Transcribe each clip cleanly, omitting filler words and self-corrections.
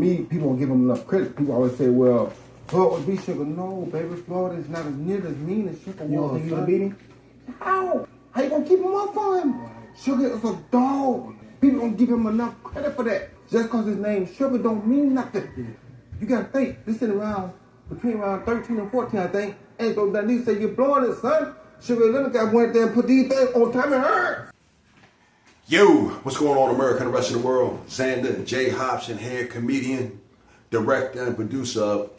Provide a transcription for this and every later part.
me, people don't give him enough credit. People always say, well, Floyd would beat Sugar. No, baby, Floyd is not as near as mean as Sugar was. You don't think you would beat him? How? How you gonna keep him up for him? Sugar is a dog. People don't give him enough credit for that. Just because his name Sugar don't mean nothing. You gotta think, this is between around 13 and 14, I think. Ain't gonna that need to say you're blowing it, son. Sugar Leonard got went there and put these things on time and hurt. Yo, what's going on, America and the rest of the world? Xander J. Hobson here, comedian, director, and producer of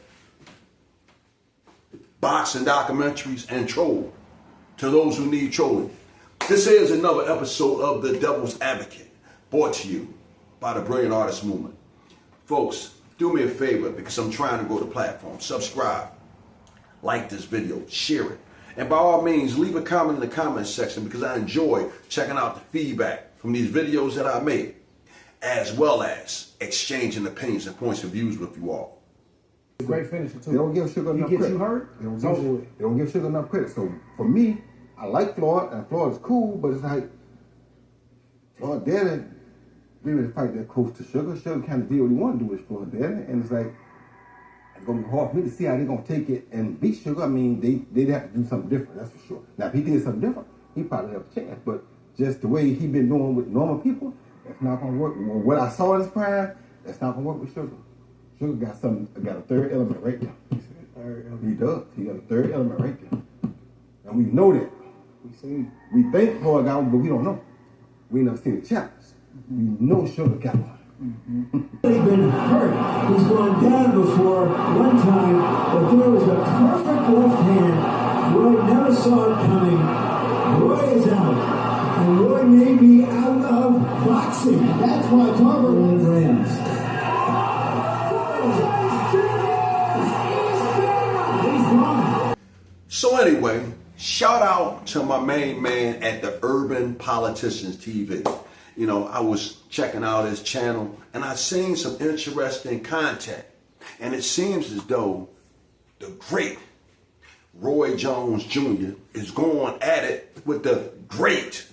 boxing documentaries and troll. To those who need trolling. This is another episode of The Devil's Advocate, brought to you by the Brilliant Artist Movement. Folks, do me a favor because I'm trying to grow the platform. Subscribe, like this video, share it. And by all means, leave a comment in the comment section because I enjoy checking out the feedback from these videos that I make, as well as exchanging opinions and points of views with you all. Great finisher too. They don't give Sugar enough credit. He gets you hurt? They don't give Sugar enough credit. So for me, I like Floyd, and Floyd is cool, but it's like Floyd daddy really fight that close to Sugar. Sugar kind of did what he wanted to do with Floyd daddy, and it's like it's gonna be hard for me to see how they're gonna take it and beat Sugar. I mean, they'd have to do something different, that's for sure. Now, if he did something different, he probably have a chance. But just the way he been doing with normal people, that's not gonna work. What I saw in his prime, that's not gonna work with Sugar. Sugar got a third element right there. He does. He got a third element right there. And we know that. We think Floyd got one, but we don't know. We never seen the challenge. We know Sugar got one. He's been hurt. He's gone down before one time, but there was a perfect left hand. Roy never saw it coming. Roy is out. And Roy may be out of boxing. That's why Tarver Rams. So anyway, shout out to my main man at the Urban Politicians TV. You know, I was checking out his channel and I seen some interesting content. And it seems as though the great Roy Jones Jr. is going at it with the great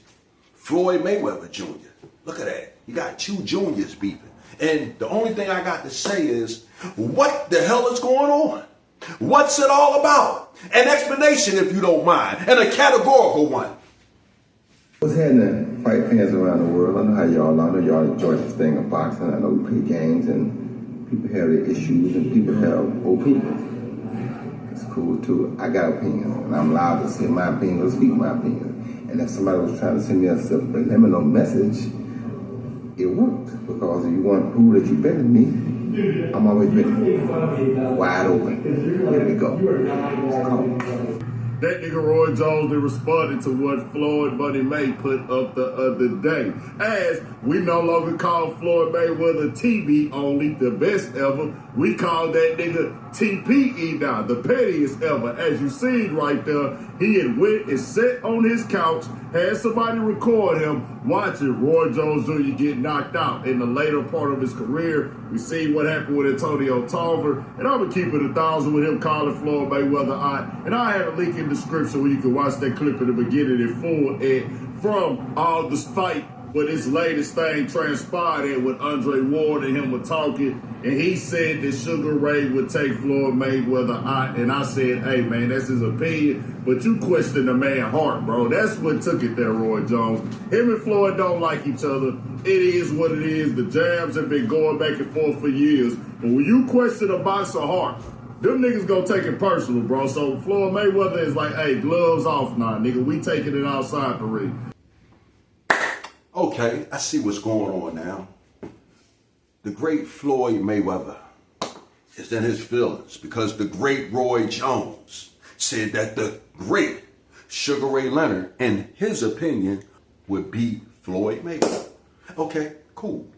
Floyd Mayweather Jr. Look at that. You got two juniors beefing. And the only thing I got to say is, what the hell is going on? What's it all about? An explanation, if you don't mind, and a categorical one. What's happening, fight fans around the world? I know how I know y'all enjoy this thing of boxing. I know we play games and people have their issues and people have opinions. It's cool too. I got opinions and I'm allowed to say my opinion or speak my opinion. And if somebody was trying to send me a subliminal message, it worked. Because if you want to prove that you're better than me, I'm always ready. Wide open. Here we go. That nigga Roy Jones responded to what Floyd Money May put up the other day. As we no longer call Floyd Mayweather TB only, the best ever. We call that nigga TPE now, the pettiest ever. As you seen right there, he had went and sat on his couch, had somebody record him watching Roy Jones Jr. get knocked out. In the later part of his career, we see what happened with Antonio Tarver, and I'm gonna keep it 1,000 with him calling Floyd Mayweather out. And I have a link in the description where you can watch that clip at the beginning in full. And from all this fight, where this latest thing transpired and when Andre Ward and him were talking, and he said that Sugar Ray would take Floyd Mayweather out, and I said, hey man, that's his opinion, but you question the man's heart, bro. That's what took it there, Roy Jones. Him and Floyd don't like each other. It is what it is. The jabs have been going back and forth for years, but when you question a boxer's heart, them niggas gonna take it personal, bro. So Floyd Mayweather is like, hey, gloves off now, nigga. We taking it outside the ring. Okay, I see what's going on now. The great Floyd Mayweather is in his feelings because the great Roy Jones said that the great Sugar Ray Leonard, in his opinion, would beat Floyd Mayweather. Okay, cool.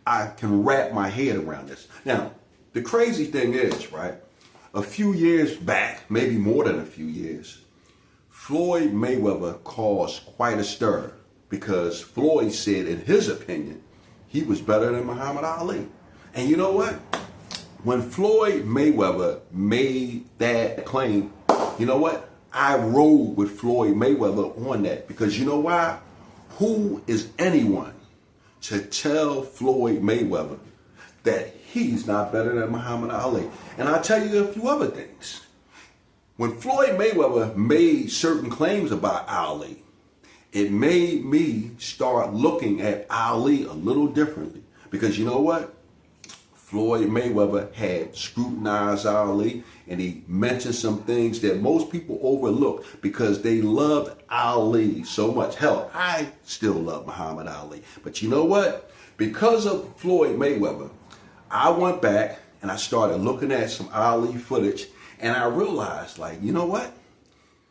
I can wrap my head around this. Now, the crazy thing is, right, a few years back, maybe more than a few years, Floyd Mayweather caused quite a stir because Floyd said, in his opinion, he was better than Muhammad Ali. And you know what? When Floyd Mayweather made that claim, you know what? I rode with Floyd Mayweather on that because you know why? Who is anyone to tell Floyd Mayweather that he's not better than Muhammad Ali. And I'll tell you a few other things. When Floyd Mayweather made certain claims about Ali, it made me start looking at Ali a little differently. Because you know what? Floyd Mayweather had scrutinized Ali, and he mentioned some things that most people overlook because they loved Ali so much. Hell, I still love Muhammad Ali. But you know what? Because of Floyd Mayweather, I went back and I started looking at some Ali footage, and I realized, like, you know what?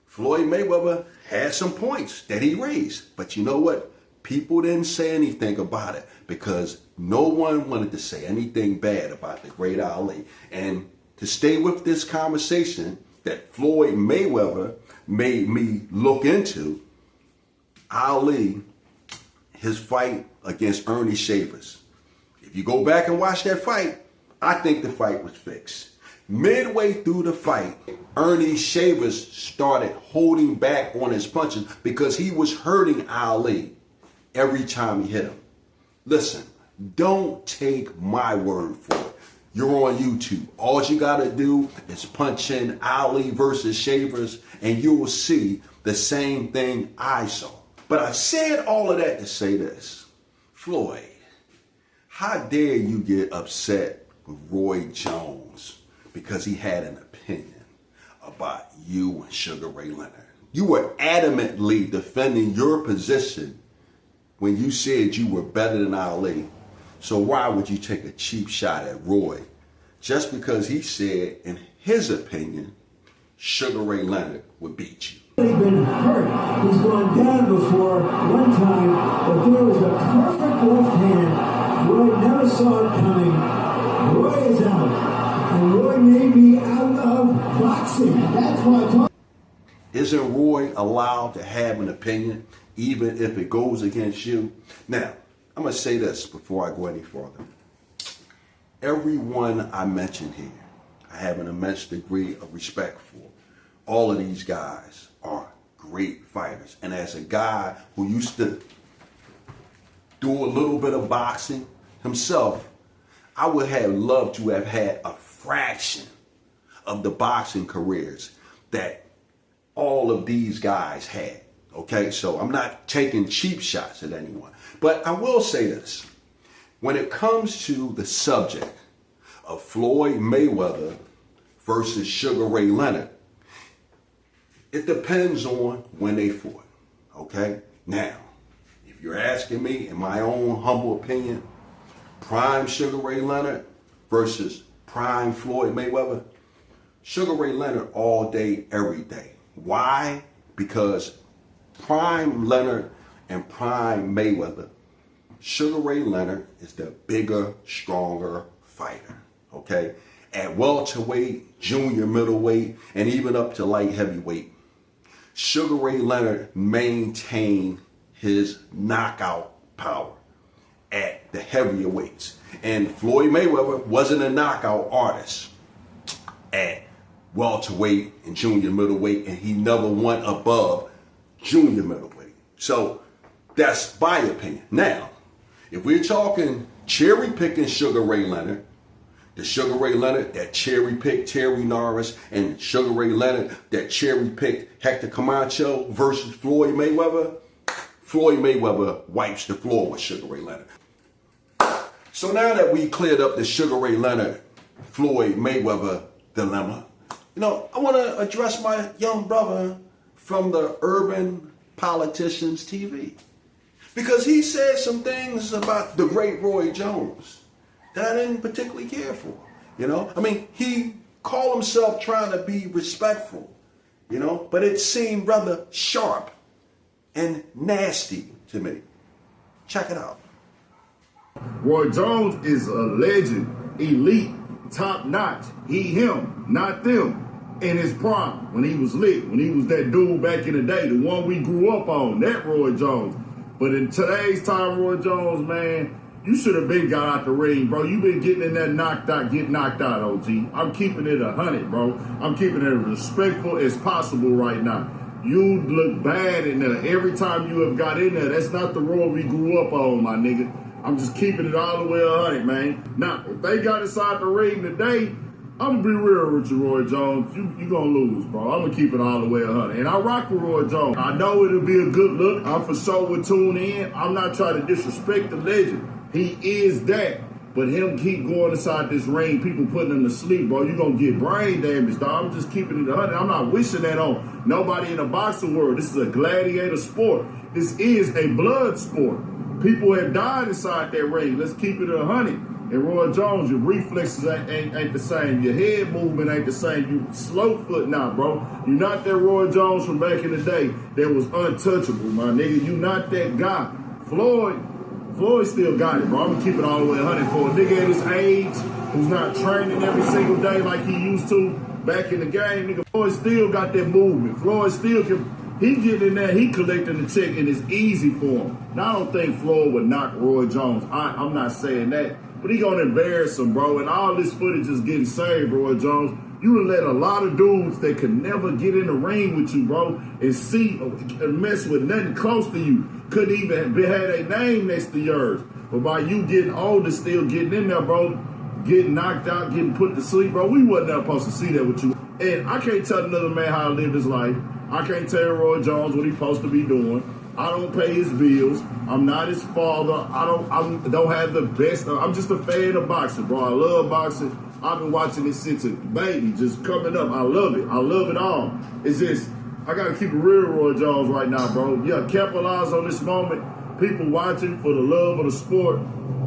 Floyd Mayweather had some points that he raised. But you know what? People didn't say anything about it because no one wanted to say anything bad about the great Ali. And to stay with this conversation that Floyd Mayweather made me look into, Ali, his fight against Ernie Shavers. If you go back and watch that fight, I think the fight was fixed. Midway through the fight, Ernie Shavers started holding back on his punches because he was hurting Ali every time he hit him. Listen, don't take my word for it. You're on YouTube. All you got to do is punch in Ali versus Shavers and you will see the same thing I saw. But I said all of that to say this. Floyd, how dare you get upset with Roy Jones because he had an opinion about you and Sugar Ray Leonard? You were adamantly defending your position when you said you were better than Ali. So why would you take a cheap shot at Roy just because he said, in his opinion, Sugar Ray Leonard would beat you? He's been hurt. He's gone down before one time, but there was a perfect left hand. Roy never saw it coming. Roy is out. And Roy may be out of boxing. That's why I talk. Isn't Roy allowed to have an opinion even if it goes against you? Now, I'm going to say this before I go any further. Everyone I mentioned here, I have an immense degree of respect for. All of these guys are great fighters. And as a guy who used to do a little bit of boxing himself, I would have loved to have had a fraction of the boxing careers that all of these guys had. Okay, so I'm not taking cheap shots at anyone. But I will say this. When it comes to the subject of Floyd Mayweather versus Sugar Ray Leonard, it depends on when they fought. Okay? Now, if you're asking me, in my own humble opinion, prime Sugar Ray Leonard versus prime Floyd Mayweather, Sugar Ray Leonard all day, every day. Why? Because prime Leonard and prime Mayweather, Sugar Ray Leonard is the bigger, stronger fighter, okay? At welterweight, junior middleweight, and even up to light heavyweight, Sugar Ray Leonard maintained his knockout power at the heavier weights. And Floyd Mayweather wasn't a knockout artist at welterweight and junior middleweight, and he never went above junior middleweight. So that's my opinion. Now, if we're talking cherry picking Sugar Ray Leonard, the Sugar Ray Leonard that cherry picked Terry Norris and Sugar Ray Leonard that cherry picked Hector Camacho versus Floyd Mayweather, Floyd Mayweather wipes the floor with Sugar Ray Leonard. So now that we cleared up the Sugar Ray Leonard, Floyd Mayweather dilemma, you know, I want to address my young brother from the Urban Politicians TV. Because he said some things about the great Roy Jones that I didn't particularly care for. You know, I mean, he called himself trying to be respectful, you know, but it seemed rather sharp and nasty to me. Check it out. Roy Jones is a legend, elite, top notch. He, him, not them. In his prime, when he was lit, when he was that dude back in the day, the one we grew up on, that Roy Jones. But in today's time, Roy Jones, man, you should have been got out the ring, bro. You been getting in that knocked out, get knocked out, OG. I'm keeping it 100, bro. I'm keeping it as respectful as possible right now. You look bad in there. Every time you have got in there, that's not the Roy we grew up on, my nigga. I'm just keeping it all the way 100, man. Now, if they got inside the ring today, I'm gonna be real with you, Roy Jones. You gonna lose, bro. I'm gonna keep it all the way 100. And I rock with Roy Jones. I know it'll be a good look. I'm for sure will tune in. I'm not trying to disrespect the legend. He is that. But him keep going inside this ring, people putting him to sleep, bro. You gonna get brain damage, dog. I'm just keeping it 100. I'm not wishing that on nobody in the boxing world. This is a gladiator sport. This is a blood sport. People have died inside that ring. Let's keep it 100. And Roy Jones, your reflexes ain't the same. Your head movement ain't the same. You slow foot now, bro. You're not that Roy Jones from back in the day that was untouchable, my nigga. You not that guy. Floyd still got it, bro. I'm gonna keep it all the way 100 for a nigga at his age who's not training every single day like he used to back in the game. Nigga, Floyd still got that movement. Floyd still can. He get in there, he collecting the check, and it's easy for him. Now, I don't think Floyd would knock Roy Jones. I'm not saying that. But he gonna embarrass him, bro. And all this footage is getting saved, Roy Jones. You done let a lot of dudes that could never get in the ring with you, bro, and see and mess with nothing close to you. Couldn't even had a name next to yours. But by you getting older, still getting in there, bro, getting knocked out, getting put to sleep, bro, we wasn't ever supposed to see that with you. And I can't tell another man how to live his life. I can't tell Roy Jones what he's supposed to be doing. I don't pay his bills. I'm not his father. I don't have the best. I'm just a fan of boxing, bro. I love boxing. I've been watching this since a baby, just coming up. I love it. I love it all. It's just, I got to keep it real, Roy Jones, right now, bro. Yeah, capitalize on this moment. People watching for the love of the sport.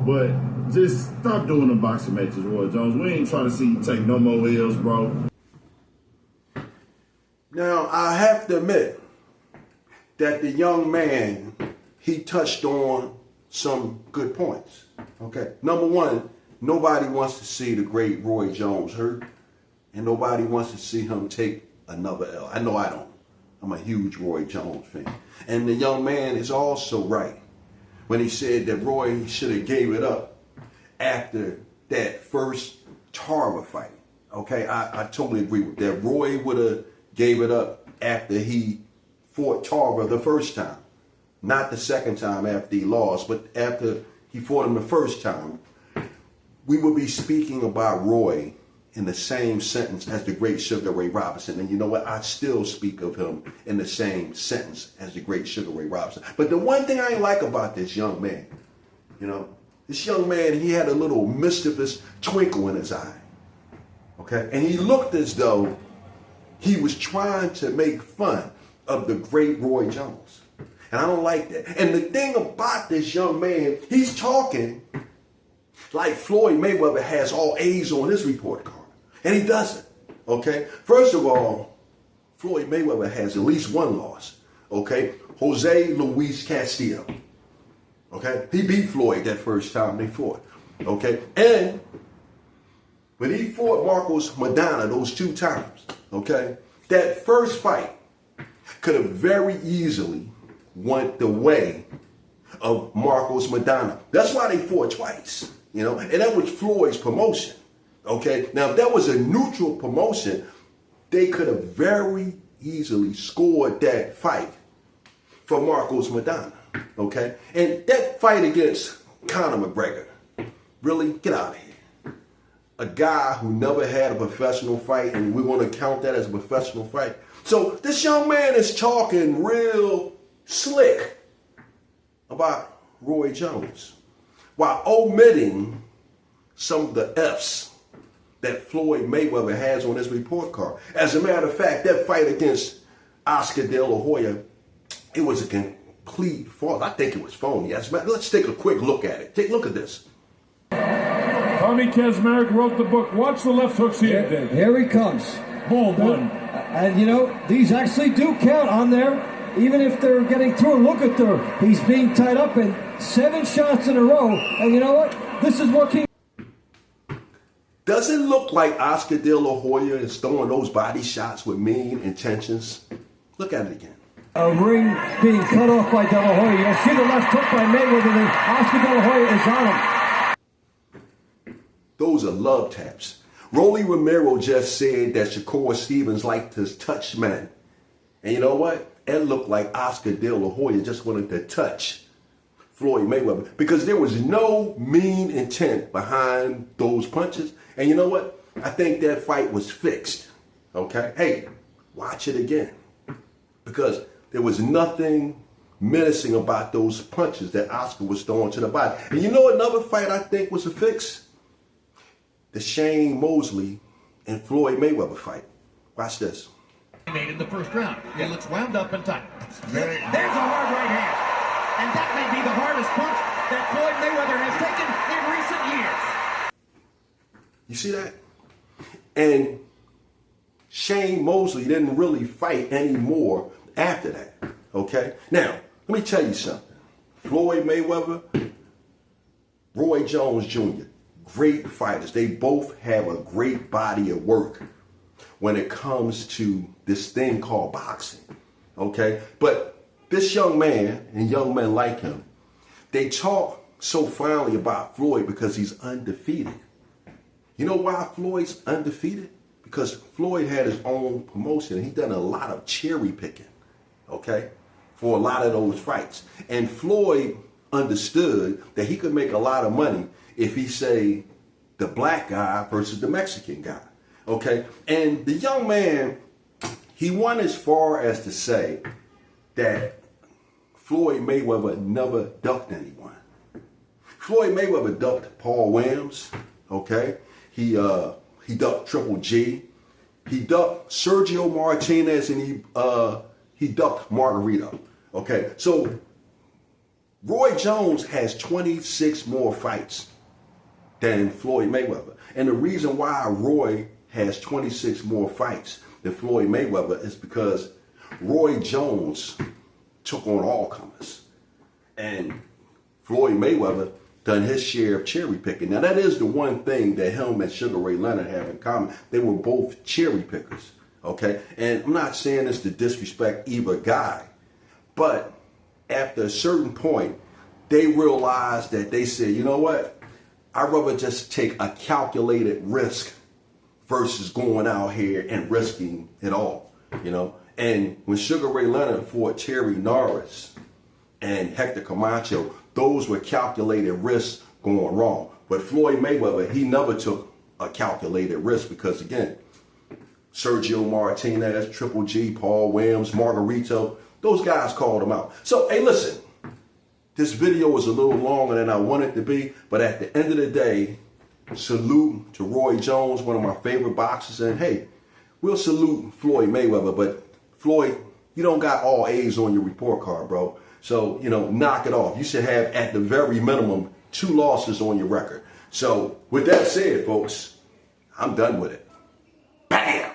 But just stop doing the boxing matches, Roy Jones. We ain't trying to see you take no more L's, bro. Now, I have to admit that the young man, he touched on some good points. Okay. Number one, nobody wants to see the great Roy Jones hurt, and nobody wants to see him take another L. I know I don't. I'm a huge Roy Jones fan. And the young man is also right when he said that Roy should have gave it up after that first Tarver fight. Okay, I totally agree with that. Roy would have gave it up after he fought Tarver the first time. Not the second time after he lost, but after he fought him the first time. We would be speaking about Roy in the same sentence as the great Sugar Ray Robinson. And you know what? I still speak of him in the same sentence as the great Sugar Ray Robinson. But the one thing I like about this young man, you know, this young man, he had a little mischievous twinkle in his eye. Okay? And he looked as though he was trying to make fun of the great Roy Jones. And I don't like that. And the thing about this young man, he's talking like Floyd Mayweather has all A's on his report card. And he doesn't. Okay? First of all, Floyd Mayweather has at least one loss. Okay? Jose Luis Castillo. Okay? He beat Floyd that first time they fought. Okay? And when he fought Marcos Maidana those two times, okay, that first fight could have very easily went the way of Marcos Maidana. That's why they fought twice, you know, and that was Floyd's promotion. Okay, now if that was a neutral promotion, they could have very easily scored that fight for Marcos Maidana. Okay, and that fight against Conor McGregor, really, get out of here. A guy who never had a professional fight, and we want to count that as a professional fight. So this young man is talking real slick about Roy Jones while omitting some of the F's that Floyd Mayweather has on his report card. As a matter of fact, that fight against Oscar De La Hoya, it was a complete fraud. I think it was phony. Let's take a quick look at it. Take a look at this. Tommy Kazmarek wrote the book. Watch the left hooks he did. Here he comes. Bold one. And you know, these actually do count on there, even if they're getting through. Look at he's being tied up in 7 shots in a row. And you know what? This is working. Does it look like Oscar De La Hoya is throwing those body shots with mean intentions? Look at it again. A ring being cut off by De La Hoya. You'll see the left hook by Mayweather, and Oscar De La Hoya is on him. Those are love taps. Rolly Romero just said that Shakur Stevens liked to touch men And you know what? It looked like Oscar De La Hoya just wanted to touch Floyd Mayweather because there was no mean intent behind those punches. And you know what? I think that fight was fixed. Okay? Hey, watch it again. Because there was nothing menacing about those punches that Oscar was throwing to the body. And you know another fight I think was a fix? The Shane Mosley and Floyd Mayweather fight. Watch this. Made in the first round. He looks wound up and tight. There's a hard right hand. And that may be the hardest punch that Floyd Mayweather has taken in recent years. You see that? And Shane Mosley didn't really fight anymore after that. Okay? Now, let me tell you something. Floyd Mayweather, Roy Jones Jr., great fighters. They both have a great body of work when it comes to this thing called boxing. Okay? But this young man and young men like him, they talk so fondly about Floyd because he's undefeated. You know why Floyd's undefeated? Because Floyd had his own promotion and he done a lot of cherry picking, okay, for a lot of those fights. And Floyd understood that he could make a lot of money if he say the black guy versus the Mexican guy, okay? And the young man, he went as far as to say that Floyd Mayweather never ducked anyone. Floyd Mayweather ducked Paul Williams, okay? He ducked Triple G. He ducked Sergio Martinez, and he ducked Margarito. Okay, so Roy Jones has 26 more fights than Floyd Mayweather. And the reason why Roy has 26 more fights than Floyd Mayweather is because Roy Jones took on all comers. And Floyd Mayweather done his share of cherry picking. Now that is the one thing that him and Sugar Ray Leonard have in common. They were both cherry pickers, okay? And I'm not saying this to disrespect either guy, but after a certain point, they realized that they said, you know what? I'd rather just take a calculated risk versus going out here and risking it all, you know? And when Sugar Ray Leonard fought Terry Norris and Hector Camacho, those were calculated risks going wrong. But Floyd Mayweather, he never took a calculated risk because, again, Sergio Martinez, Triple G, Paul Williams, Margarito, those guys called him out. So, hey, listen, this video was a little longer than I wanted it to be, but at the end of the day, salute to Roy Jones, one of my favorite boxers, and hey, we'll salute Floyd Mayweather, but Floyd, you don't got all A's on your report card, bro. So, you know, knock it off. You should have, at the very minimum, 2 losses on your record. So, with that said, folks, I'm done with it. Bam!